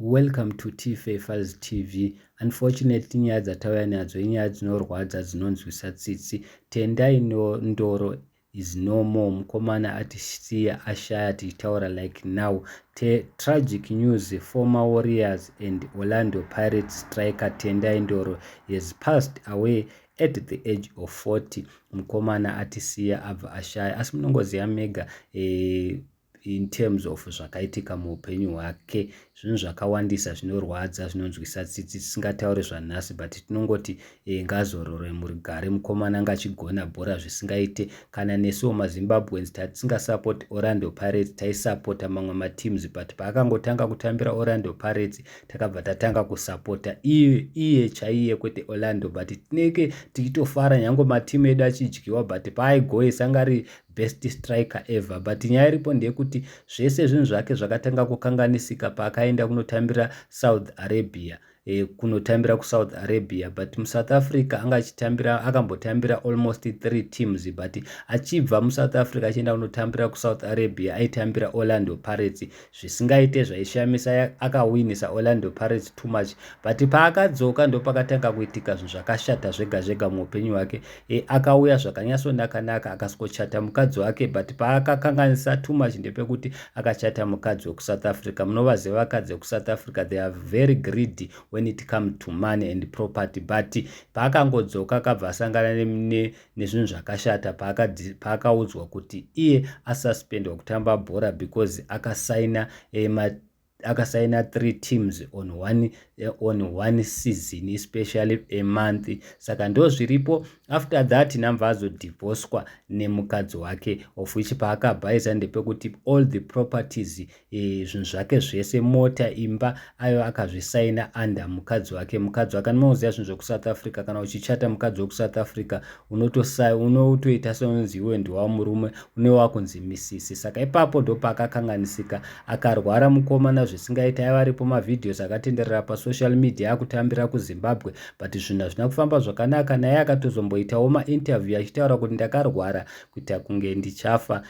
Welcome to T-Fafers TV. Unfortunately, nyaya dzatauya nadzo inyaya dzinorwadza dzinonzwisa tsitsi. Tendai Ndoro is no more. Mukomana atisiya ashaya tichitaura like now. Tragic news, former Warriors and Orlando Pirates striker Tendai Ndoro has passed away at the age of 40. Mukomana atisiya abva ashaya. Asi munongoziva mega in terms of zvakaitika muupenyu hwake, zvinhu zvakawandisa zvinorwadza zvinonzwisa tsitsi, tisingatauri zvanhasi but tinongoti ngazorore murigare. Mukomana anga achigona bhora zvisingaite, kana nesuwo maZimbabweans tisingasapoti Orlando Pirates taisapota mamwe mateams, but paakangotanga kutambira Orlando Pirates takabva tatanga kusapota iye chaiye kwete Orlando, but tinenge tichitofara nyange matimu edu achidyiwa, but paaigoisa angari best striker ever. But nyaya iripo ndeyekuti zvese zvinhu zvake zvakatanga kukanganisika paakaenda kunotambira South Arabia, kunotambira kuSouth Arabia, but muSouth Africa akambotambira almost 3 teams, but achibva muSouth Africa achienda kunotambira kuSouth Arabia aitambira Orlando Pirates zvisingaite, zvaishamisa, akawinisa Orlando Pirates too much, but paakadzoka ndopakatanga kuitika zvinhu zvakashata zvega zvega muupenyu hwake. Akauya zvakanyatsonaka akasikochata mukadzi wake, but paakakanganisa too much ndepekuti akachata mukadzi wekuSouth Africa. Munovaziva vakadzi vekuSouth Africa, they are very greedy when it comes to money and property, but paakangodzoka akabva asangana nezvinhu zvakashata paakaudzwa kuti iye asuspendwa kutamba bhora because akasaina 3 teams on one season, especially a month. Saka ndo zviripo. After that nambva azodivhoswa nemukadzi wake, of which paakabhaisa ndepekuti all the properties, zvinhu zvake zvese, mota, imba, ayo akazvisaina under mukadzi wake. Mukadzi wake anoziva zvinhu zvekuSouth Africa, kana uchichata mukadzi wekuSouth Africa unotoita seunzi iwe ndiwa murume unewakunzi misisi. Saka ipapo ndo paakakanganisika akarwara mukomana zvisingaita. Aiva aripo mavidheos akatenderera pasocial media akutambira kuZimbabwe, but zvinhu hazvina kufamba zvakanaka. Naye akatozomboitawo mainterview achitaura kuti ndakarwara kuita kunge ndichafa,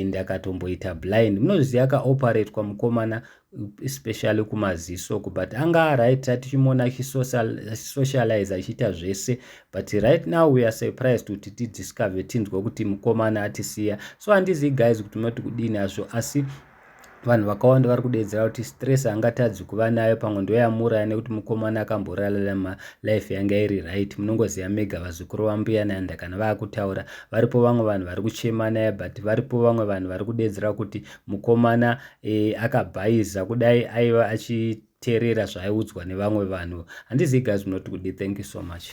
ndakatomboita blind. Munozviziva akaoperate kwa mukomana especially kumaziso, but anga right tichimuona achisocialize achiita zvese, but right now we are surprised kuti tidiscover tinzwe kuti mukomana atisiya. So handizivi guys kuti munoti kudini hazvo, asi vanhu vakawanda vari kudedzera kuti stress angatadzi kuva nayo pamwe ndoyamuraya nekuti mukomana akamborarama life yanga iri right. Munongoziva mega vazukuru vambuya Nanda kana vaakutaura. Varipo vamwe vanhu vari kuchema naye, but varipo vamwe vanhu vari kudedzera kuti mukomana akabhaiza kudai aiva achiteerera zvaaiudzwa nevamwe vanhu. Handizivi guys munoti kudi. Thank you so much.